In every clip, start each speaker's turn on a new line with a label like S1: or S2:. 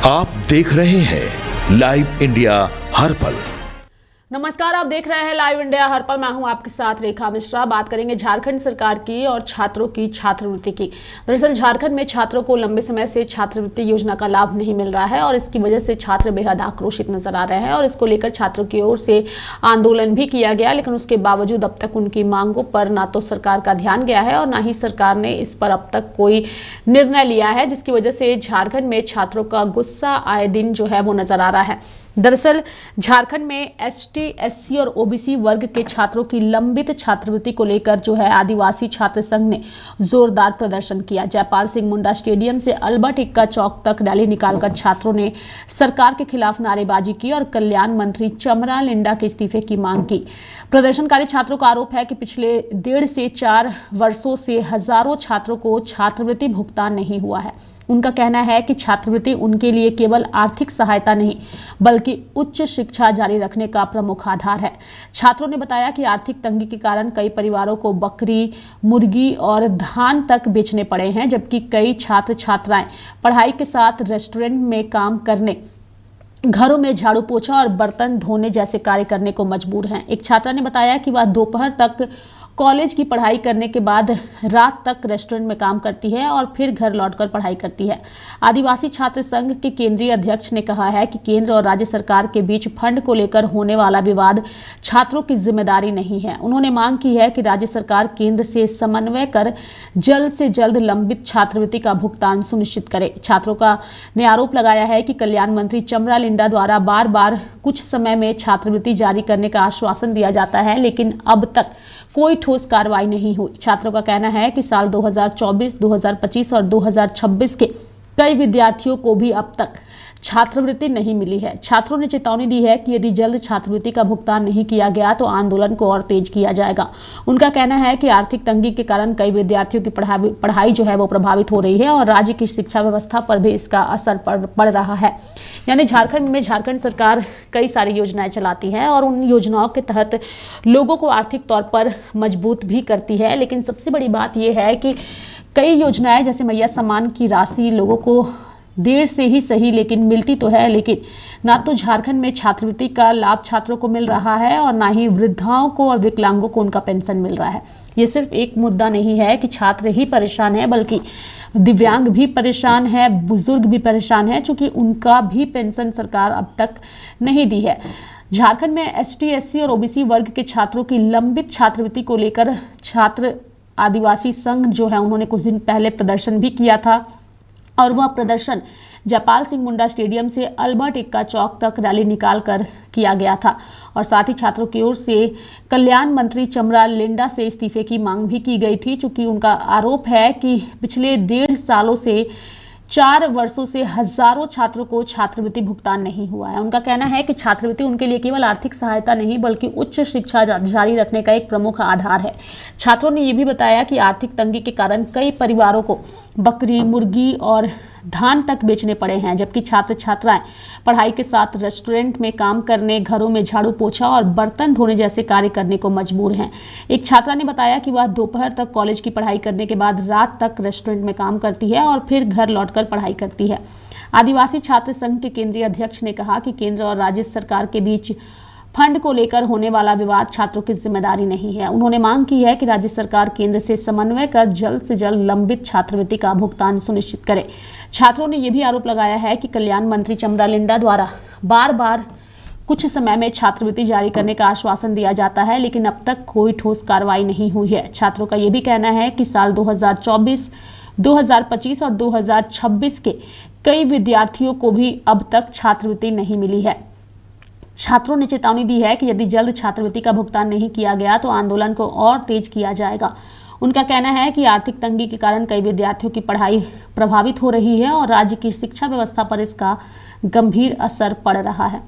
S1: आप देख रहे हैं लाइव इंडिया हर पल।
S2: नमस्कार, आप देख रहे हैं लाइव इंडिया हर पल। मैं हूं आपके साथ रेखा मिश्रा। बात करेंगे झारखंड सरकार की और छात्रों की छात्रवृत्ति की। दरअसल झारखंड में छात्रों को लंबे समय से छात्रवृत्ति योजना का लाभ नहीं मिल रहा है और इसकी वजह से छात्र बेहद आक्रोशित नजर आ रहे हैं और इसको लेकर छात्रों की ओर से आंदोलन भी किया गया, लेकिन उसके बावजूद अब तक उनकी मांगों पर ना तो सरकार का ध्यान गया है और ना ही सरकार ने इस पर अब तक कोई निर्णय लिया है, जिसकी वजह से झारखंड में छात्रों का गुस्सा आए दिन जो है वो नजर आ रहा है। दरअसल झारखंड में एसटी, एससी और ओबीसी वर्ग के छात्रों की लंबित छात्रवृत्ति को लेकर जो है आदिवासी छात्र संघ ने जोरदार प्रदर्शन किया। जयपाल सिंह मुंडा स्टेडियम से अल्बर्ट एक्का चौक तक रैली निकालकर छात्रों ने सरकार के खिलाफ नारेबाजी की और कल्याण मंत्री चमरा लिंडा के इस्तीफे की मांग की। प्रदर्शनकारी छात्रों का आरोप है कि पिछले 1.5 से 4 वर्षों से हजारों छात्रों को छात्रवृत्ति भुगतान नहीं हुआ है। उनका कहना है कि छात्रवृत्ति उनके लिए केवल आर्थिक सहायता नहीं बल्कि उच्च शिक्षा जारी रखने का प्रमुख आधार है। छात्रों ने बताया कि आर्थिक तंगी के कारण कई परिवारों को बकरी, मुर्गी और धान तक बेचने पड़े हैं, जबकि कई छात्र छात्राएं पढ़ाई के साथ रेस्टोरेंट में काम करने, घरों में झाड़ू पोछा और बर्तन धोने जैसे कार्य करने को मजबूर हैं। एक छात्रा ने बताया कि वह दोपहर तक कॉलेज की पढ़ाई करने के बाद रात तक रेस्टोरेंट में काम करती है और फिर घर लौटकर पढ़ाई करती है। आदिवासी छात्र संघ के केंद्रीय अध्यक्ष ने कहा है कि केंद्र और राज्य सरकार के बीच फंड को लेकर होने वाला विवाद छात्रों की जिम्मेदारी नहीं है। उन्होंने मांग की है कि राज्य सरकार केंद्र से समन्वय कर जल्द से जल्द लंबित छात्रवृत्ति का भुगतान सुनिश्चित करे। छात्रों का ने आरोप लगाया है कि कल्याण मंत्री चमरा लिंडा द्वारा बार बार कुछ समय में छात्रवृत्ति जारी करने का आश्वासन दिया जाता है, लेकिन अब तक कोई ठोस कार्रवाई नहीं हुई। छात्रों का कहना है कि साल 2024, 2025 और 2026 के कई विद्यार्थियों को भी अब तक छात्रवृत्ति नहीं मिली है। छात्रों ने चेतावनी दी है कि यदि जल्द छात्रवृत्ति का भुगतान नहीं किया गया तो आंदोलन को और तेज किया जाएगा। उनका कहना है कि आर्थिक तंगी के कारण कई विद्यार्थियों की पढ़ाई जो है वो प्रभावित हो रही है और राज्य की शिक्षा व्यवस्था पर भी इसका असर पड़ रहा है। यानी झारखंड में झारखंड सरकार कई सारी योजनाएं चलाती है और उन योजनाओं के तहत लोगों को आर्थिक तौर पर मजबूत भी करती है, लेकिन सबसे बड़ी बात यह है कि कई योजनाएं जैसे मैया सम्मान की राशि लोगों को देर से ही सही लेकिन मिलती तो है, लेकिन ना तो झारखंड में छात्रवृत्ति का लाभ छात्रों को मिल रहा है और ना ही वृद्धाओं को और विकलांगों को उनका पेंशन मिल रहा है। ये सिर्फ एक मुद्दा नहीं है कि छात्र ही परेशान है, बल्कि दिव्यांग भी परेशान है, बुजुर्ग भी परेशान है, चूंकि उनका भी पेंशन सरकार अब तक नहीं दी है। झारखंड में एसटी, एससी और ओबीसी वर्ग के छात्रों की लंबित छात्रवृत्ति को लेकर छात्र आदिवासी संघ जो है उन्होंने कुछ दिन पहले प्रदर्शन भी किया था और वह प्रदर्शन जयपाल सिंह मुंडा स्टेडियम से अल्बर्ट एक्का चौक तक रैली निकालकर किया गया था और साथ ही छात्रों की ओर से कल्याण मंत्री चमरा लिंडा से इस्तीफे की मांग भी की गई थी, चूंकि उनका आरोप है कि पिछले 1.5 सालों से 4 वर्षों से हजारों छात्रों को छात्रवृत्ति भुगतान नहीं हुआ है। उनका कहना है कि छात्रवृत्ति उनके लिए केवल आर्थिक सहायता नहीं बल्कि उच्च शिक्षा जारी रखने का एक प्रमुख आधार है। छात्रों ने यह भी बताया कि आर्थिक तंगी के कारण कई परिवारों को बकरी, मुर्गी और धान तक बेचने पड़े हैं, जबकि छात्र छात्राएं पढ़ाई के साथ रेस्टोरेंट में काम करने, घरों में झाड़ू पोछा और बर्तन धोने जैसे कार्य करने को मजबूर हैं। एक छात्रा ने बताया कि वह दोपहर तक कॉलेज की पढ़ाई करने के बाद रात तक रेस्टोरेंट में काम करती है और फिर घर लौटकर पढ़ाई करती है। आदिवासी छात्र संघ के केंद्रीय अध्यक्ष ने कहा कि केंद्र और राज्य सरकार के बीच फंड को लेकर होने वाला विवाद छात्रों की जिम्मेदारी नहीं है। उन्होंने मांग की है कि राज्य सरकार केंद्र से समन्वय कर जल्द से जल्द लंबित छात्रवृत्ति का भुगतान सुनिश्चित करे। छात्रों ने यह भी आरोप लगाया है कि कल्याण मंत्री चमरा लिंडा द्वारा बार बार कुछ समय में छात्रवृत्ति जारी करने का आश्वासन दिया जाता है, लेकिन अब तक कोई ठोस कार्रवाई नहीं हुई है। छात्रों का यह भी कहना है कि साल 2024, 2025 और 2026 के कई विद्यार्थियों को भी अब तक छात्रवृत्ति नहीं मिली है। छात्रों ने चेतावनी दी है कि यदि जल्द छात्रवृत्ति का भुगतान नहीं किया गया तो आंदोलन को और तेज किया जाएगा। उनका कहना है कि आर्थिक तंगी के कारण कई विद्यार्थियों की पढ़ाई प्रभावित हो रही है और राज्य की शिक्षा व्यवस्था पर इसका गंभीर असर पड़ रहा है।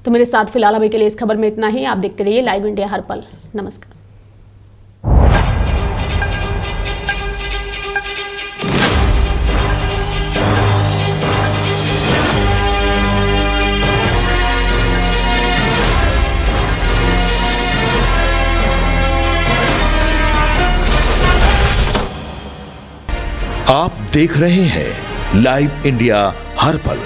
S2: तो मेरे साथ फिलहाल अभी के लिए इस खबर में इतना ही। आप देखते रहिए लाइव इंडिया हर पल। नमस्कार।
S1: आप देख रहे हैं लाइव इंडिया हर पल।